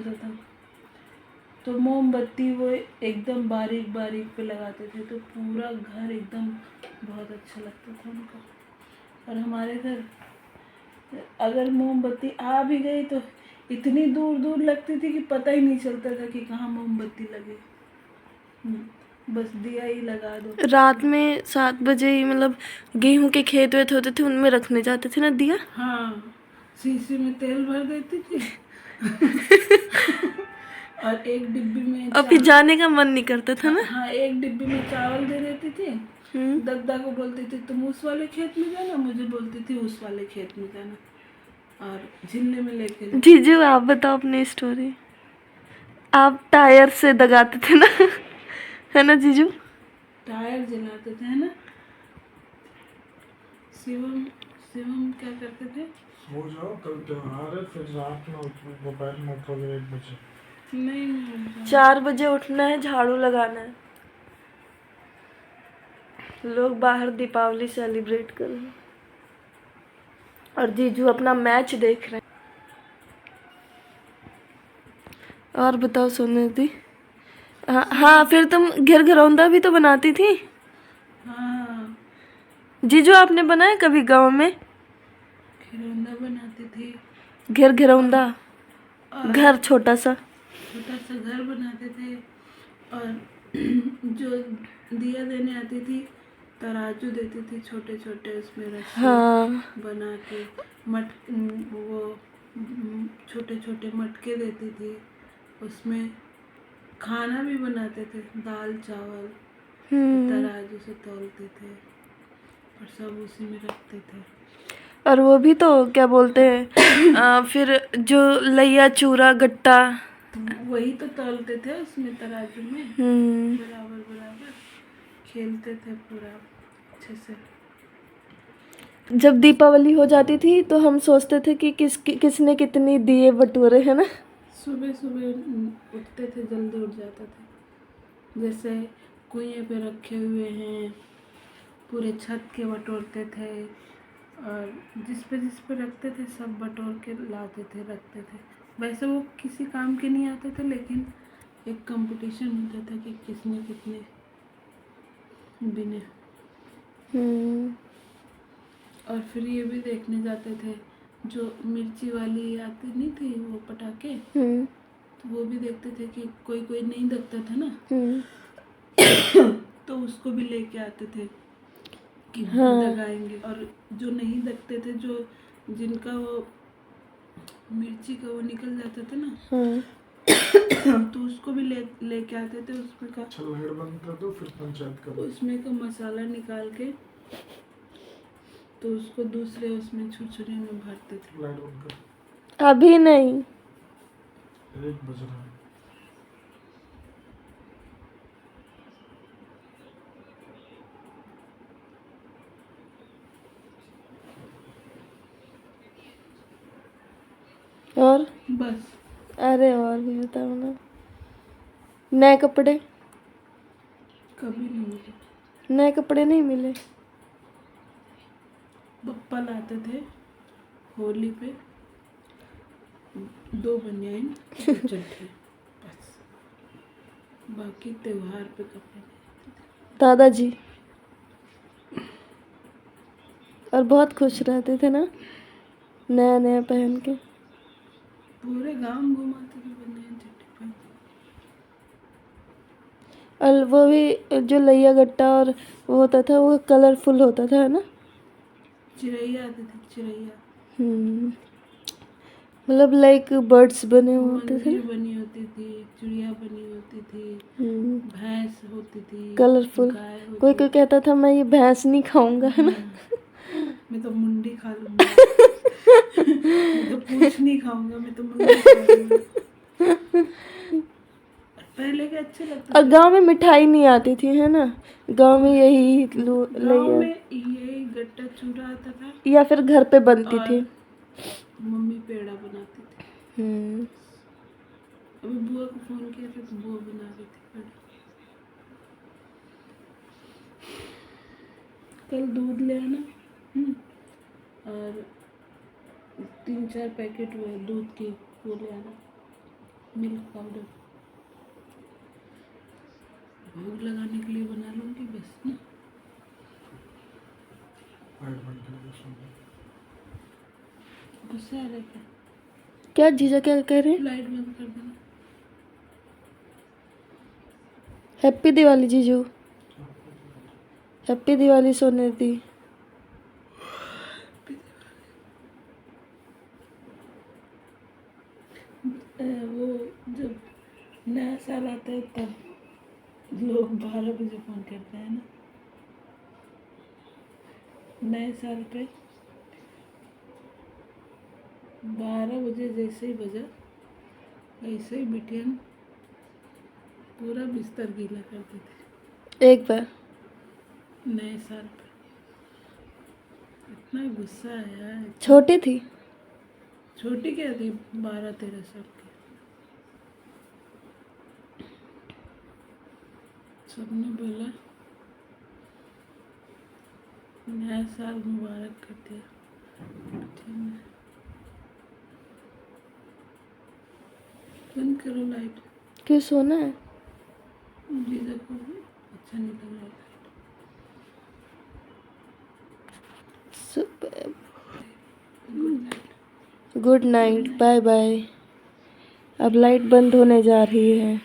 होता था। तो मोमबत्ती वो एकदम बारीक बारीक पे लगाते थे, तो पूरा घर एकदम बहुत अच्छा लगता था उनका। और हमारे घर अगर मोमबत्ती आ भी गई तो इतनी दूर दूर लगती थी कि पता ही नहीं चलता था कि कहाँ मोमबत्ती लगे। बस दिया ही लगा दो। रात में 7 बजे ही मतलब गेहूं के खेत वेत होते थे, उनमें रखने जाते थे ना दिया। हाँ, शीशी में तेल भर देती थी और एक डिब्बी में और फिर जाने का मन नहीं करता था ना। हाँ, एक डिब्बी में चावल दे देती थी। हम्म। दद्दा को बोलती थी तुम उस वाले खेत में जाना, मुझे बोलती थी उस वाले खेत में जाना, और झिल्ले में लेके जाना। जीजू आप बताओ अपनी स्टोरी। आप टायर से दगाते थे ना है ना जीजू? टायर जलाते थे, है ना। शिवम शिवम क्या करते थे? सो जाओ, कल त्योहार है, फिर रात में दोपहर में उठोगे 1 बजे। नहीं 4 बजे उठना है, झाड़ू लगाना है। लोग बाहर दीपावली सेलिब्रेट कर रहे हैं और जीजू अपना मैच देख रहे हैं। और बताओ सोने दी। हाँ हाँ, फिर तुम घेर घरौंदा भी तो बनाती थी। हाँ, जीजू आपने बनाया कभी गांव में खिलौना बनाती थी। घेर घरौंदा? और घर छोटा सा। छोटा सा घर बनाते थे। और जो दिया देने आती थी, तराजू देती थी छोटे छोटे, उसमें रस्सी हाँ। बना के वो छोटे छोटे मटके देती थी। उसमें खाना भी बनाते थे, दाल चावल तराजू से तौलते थे और सब उसी में रखते थे। और वो भी तो क्या बोलते हैं फिर जो लैया चूरा गट्टा, वही तो तौलते थे उसमें तराजू में, बराबर बराबर खेलते थे पूरा अच्छे से। जब दीपावली हो जाती थी तो हम सोचते थे कि किसने कितनी दिए बटोरे, है ना। सुबह सुबह उठते थे, जल्दी उठ जाते थे। जैसे कुएं पे रखे हुए हैं, पूरे छत के बटोरते थे, और जिस पे रखते थे सब बटोर के लाते थे, रखते थे। वैसे वो किसी काम के नहीं आते थे, लेकिन एक कंपटीशन होता था कि किसने कितने बिने। और फिर ये भी देखने जाते थे, जो मिर्ची वाली आती नहीं थी वो पटाखे, तो वो भी देखते थे कि कोई कोई नहीं दगता था ना, तो उसको भी लेके आते थे कि दगाएंगे। और जो नहीं दगते थे, जो जिनका वो मिर्ची का वो निकल जाता था ना, तो उसको भी लेके आते थे। उसमें का लाइट बंद कर दो, फिर पंचायत करो। उसमें का मसाला निकाल के तो उसको दूसरे उसमें छुरछुरी में भरते थे। लाइट बंद कर। अभी नहीं। 1 बज रहा है। और बस। अरे और भी बताओ ना। नए कपड़े कभी नहीं मिले। नए कपड़े नहीं मिले। पप्पा लाते थे होली पे 2 बनियान, 2 चड्ढे, बस। बाकी त्योहार पे कपड़े नहीं। दादाजी और बहुत खुश रहते थे ना, नया नया पहन के। पूरे गांव घुमाते थे बनियान चड्ढे पहन के। और वो भी जो लैया गट्टा और वो होता था, वो कलरफुल होता था, है ना। चिड़ैया आती थी, चिड़ैया। मतलब लाइक बर्ड्स बने होते थे मंदिर ना, बनी होती थी, चिड़िया बनी होती थी, भैंस होती थी, कलरफुल। गाय होती कोई कोई कहता था मैं ये भैंस नहीं खाऊंगा, है ना। मैं तो मुंडी खा लूंगा मैं तो पूछ नहीं खाऊंगा, मैं तो मुंडी खा लूंगा। पहले के अच्छे लगते और थे। गांव में मिठाई नहीं आती थी, है ना। गांव में यही गांव लैया में यही गट्टा चूरा आता था, या फिर घर पे बनती और थी। मम्मी पेड़ा बनाती थी। अभी बुआ को फोन किया था तो बुआ बना रही थी पेड़ा। कल दूध ले आना, और 3-4 पैकेट हुए दूध की, वो ले आना। मिल्क पाउडर भोग लगाने के लिए बना लूँगी बस ना। लाइट बंद कर दो सुन। गुस्सा आ रहा है क्या? क्या जीजा क्या कह रहे हैं? लाइट बंद कर देना। हैप्पी दिवाली जीजू। हैप्पी दिवाली सोने दी। वो जब नया साल आता है तब लोग 12 बजे फ़ोन करते हैं ना, नए साल पे 12 बजे जैसे ही बजा वैसे ही बिटियन पूरा बिस्तर गीला कर देते एक बार नए साल पे। इतना गुस्सा आया। छोटी थी। छोटी क्या थी, 12-13 साल की। सबने बोला नया साल मुबारक कर दिया। ठीक है, बंद करो लाइट। क्यों सोना है? जीजा को अच्छा नहीं लग रहा है। Good night, bye bye. अब लाइट बंद होने जा रही है।